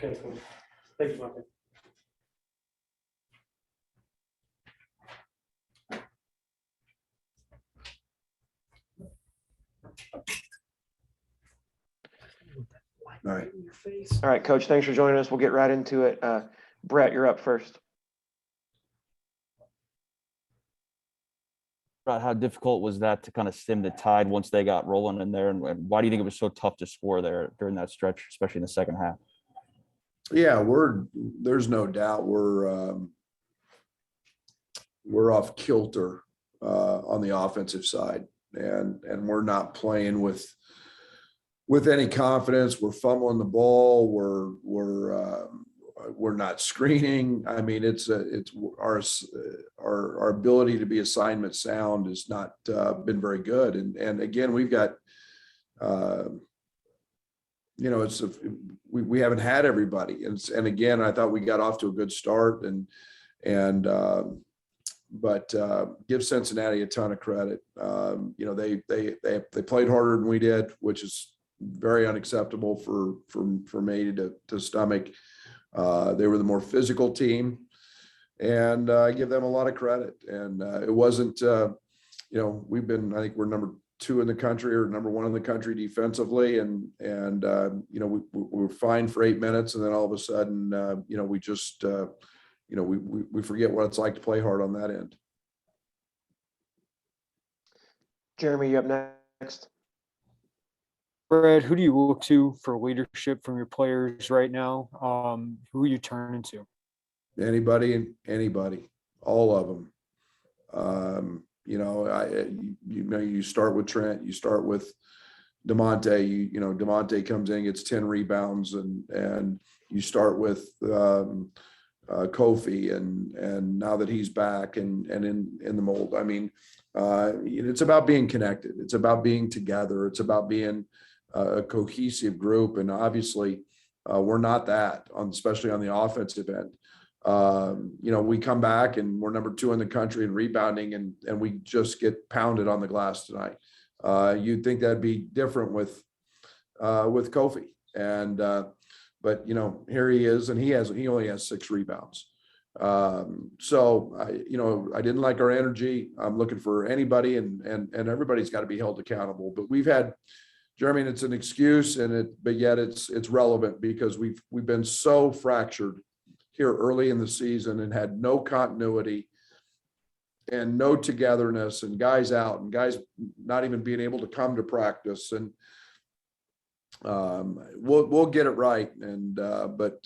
Okay, cool. Thank you, Martin. All right. All right, Coach, thanks for joining us. We'll get right into it. Brett, you're up first. About how difficult was that to kind of stem the tide once they got rolling in there, and why do you think it was so tough to score there during that stretch, especially in the second half? Yeah, there's no doubt we're off kilter on the offensive side, and we're not playing with any confidence. We're fumbling the ball. We're not screening. I mean, it's our ability to be assignment sound has not been very good. And again, we've got we haven't had everybody. And again, I thought we got off to a good start but give Cincinnati a ton of credit. They played harder than we did, which is very unacceptable for me to stomach. They were the more physical team, and I give them a lot of credit. And it wasn't, I think we're number 2 in the country or number 1 in the country defensively. And we were fine for 8 minutes. And then all of a sudden, we just, we forget what it's like to play hard on that end. Jeremy, you up next. Brad, who do you look to for leadership from your players right now? Who are you turning to? Anybody, all of them. You start with Trent, you start with DeMonte. DeMonte comes in, gets 10 rebounds, and you start with Kofi, and now that he's back and in the mold. I mean, it's about being connected. It's about being together. It's about being a cohesive group. And obviously we're not that, especially on the offensive end. We come back and we're number 2 in the country in rebounding, and we just get pounded on the glass tonight. You'd think that'd be different with Kofi. But here he is, and he only has 6 rebounds. So I didn't like our energy. I'm looking for anybody, and everybody's got to be held accountable. But we've had, Jeremy, it's an excuse, but yet it's relevant because we've been so fractured here early in the season and had no continuity and no togetherness, and guys out and guys not even being able to come to practice. And we'll get it right. And but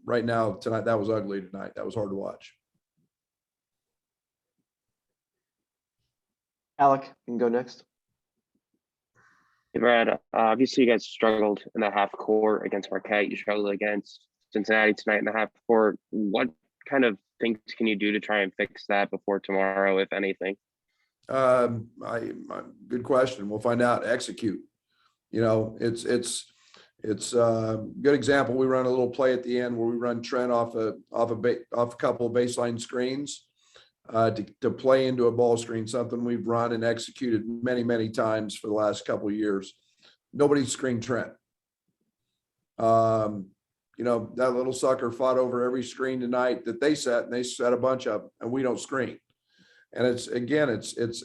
right now tonight, that was ugly tonight. That was hard to watch. Alec, you can go next. Hey, Brad, obviously you guys struggled in the half court against Marquette. You struggled against Cincinnati tonight in the half court. What kind of things can you do to try and fix that before tomorrow, if anything? Good question. We'll find out. Execute. It's a good example. We run a little play at the end where we run Trent off a couple of baseline screens to play into a ball screen, something we've run and executed many, many times for the last couple of years. Nobody screened Trent. That little sucker fought over every screen tonight that they set, and they set a bunch of them, and we don't screen. And it's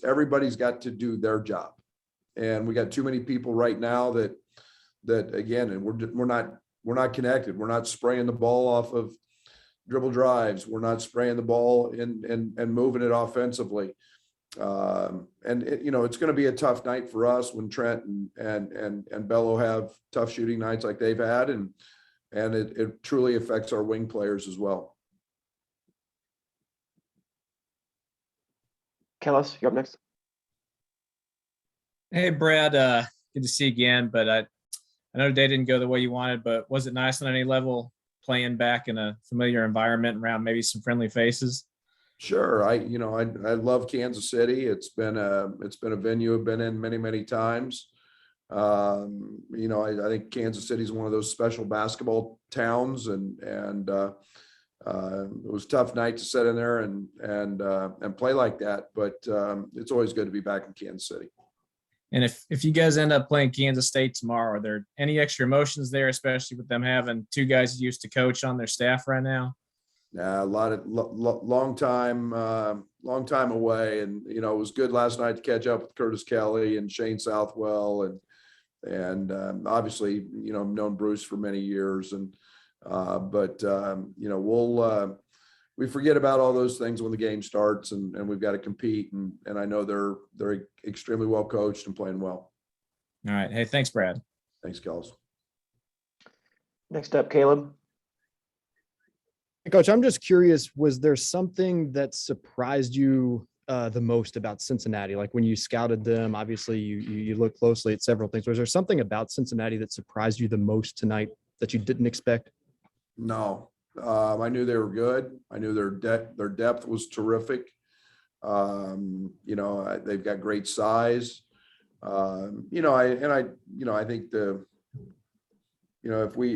everybody's got to do their job. And we got too many people right now that again, and we're not connected. We're not spraying the ball off of dribble drives. We're not spraying the ball and moving it offensively. It's going to be a tough night for us when Trent and Bello have tough shooting nights like they've had, and it truly affects our wing players as well. Kellis, you're up next. Hey, Brad, good to see you again, but I know today didn't go the way you wanted, but was it nice on any level playing back in a familiar environment around maybe some friendly faces? Sure. I love Kansas City. It's been a venue I've been in many, many times. I think Kansas City is one of those special basketball towns, and it was a tough night to sit in there and play like that. But it's always good to be back in Kansas City. And if you guys end up playing Kansas State tomorrow, are there any extra emotions there, especially with them having two guys used to coach on their staff right now? A lot of long time away, and it was good last night to catch up with Curtis Kelly and Shane Southwell, and obviously I've known Bruce for many years, and we forget about all those things when the game starts, and we've got to compete, and I know they're extremely well coached and playing well. All right. Hey, thanks, Brad. Thanks, Kells. Next up, Caleb. Hey, Coach, I'm just curious, was there something that surprised you the most about Cincinnati? Like when you scouted them, obviously you looked closely at several things. Was there something about Cincinnati that surprised you the most tonight that you didn't expect? No, I knew they were good. I knew their depth was terrific. They've got great size. I think if we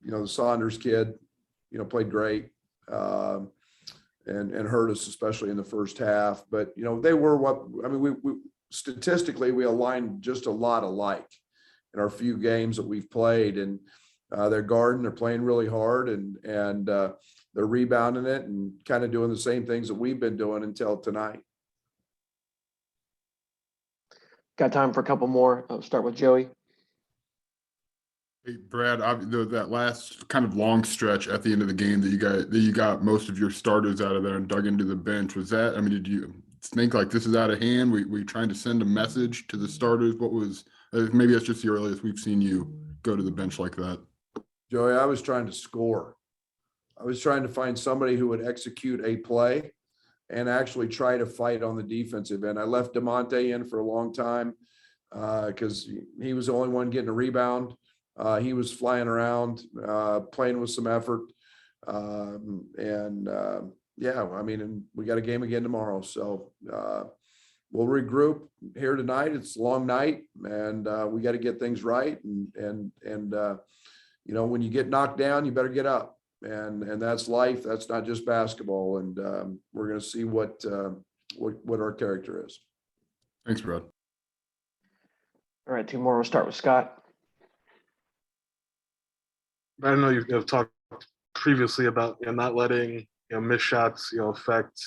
the Saunders kid, played great and hurt us, especially in the first half. But, they were we statistically, we aligned just a lot alike in our few games that we've played. And they're guarding, they're playing really hard, and they're rebounding it and kind of doing the same things that we've been doing until tonight. Got time for a couple more. I'll start with Joey. Hey, Brad, that last kind of long stretch at the end of the game that you got most of your starters out of there and dug into the bench, was that, did you think like this is out of hand? We trying to send a message to the starters? What was, maybe that's just the earliest we've seen you go to the bench like that. Joey, I was trying to score. I was trying to find somebody who would execute a play and actually try to fight on the defensive end. I left DeMonte in for a long time because he was the only one getting a rebound. He was flying around, playing with some effort. And we got a game again tomorrow. So we'll regroup here tonight. It's a long night, and we got to get things right. And when you get knocked down, you better get up. And that's life. That's not just basketball. And we're going to see what our character is. Thanks, Brad. All right, two more. We'll start with Scott. I know you've talked previously about not letting missed shots affect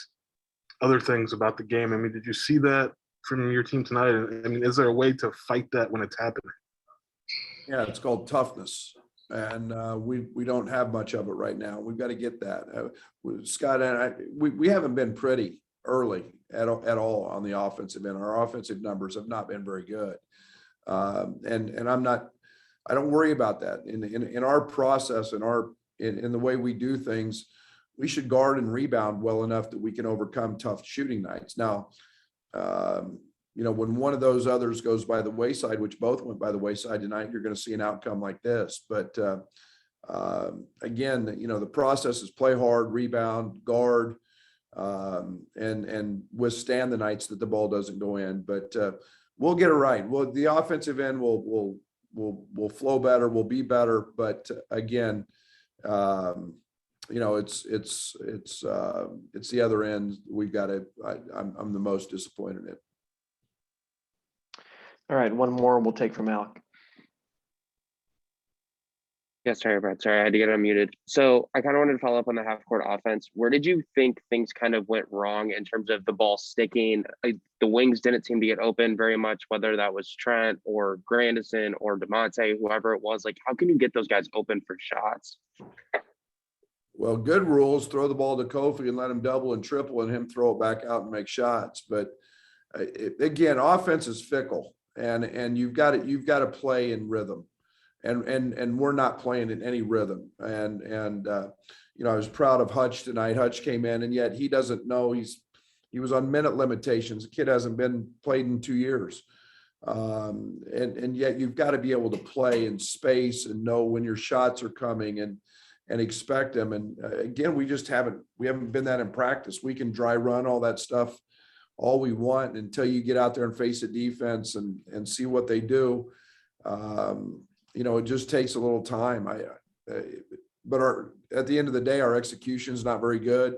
other things about the game. Did you see that from your team tonight? Is there a way to fight that when it's happening? Yeah, it's called toughness, and we don't have much of it right now. We've got to get that. Scott and I, we haven't been pretty early at all on the offensive end. Our offensive numbers have not been very good, and I don't worry about that. In our process, in the way we do things, we should guard and rebound well enough that we can overcome tough shooting nights. Now, when one of those others goes by the wayside, which both went by the wayside tonight, you're going to see an outcome like this. But again, the process is play hard, rebound, guard, and withstand the nights that the ball doesn't go in. But we'll get it right. Well, the offensive end will flow better, will be better. But again, it's the other end. We've got to, I'm the most disappointed in it. All right, one more we'll take from Alec. Yeah, sorry, Brad. Sorry, I had to get unmuted. So I kind of wanted to follow up on the half court offense. Where did you think things kind of went wrong in terms of the ball sticking? The wings didn't seem to get open very much, whether that was Trent or Grandison or DeMonte, whoever it was. How can you get those guys open for shots? Well, good rules, throw the ball to Kofi and let him double and triple and him throw it back out and make shots. But again, offense is fickle, and you've got to play in rhythm. And we're not playing in any rhythm. And I was proud of Hutch tonight. Hutch came in, and yet he doesn't know he was on minute limitations. The kid hasn't been played in 2 years. And yet you've got to be able to play in space and know when your shots are coming and expect them. And again, we haven't been that in practice. We can dry run all that stuff all we want until you get out there and face a defense and see what they do. It just takes a little time. But at the end of the day, our execution is not very good.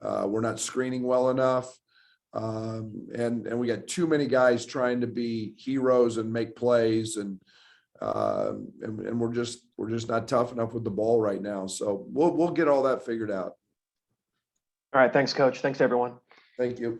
We're not screening well enough. And we got too many guys trying to be heroes and make plays, and we're just not tough enough with the ball right now. So we'll get all that figured out. All right. Thanks, Coach. Thanks, everyone. Thank you.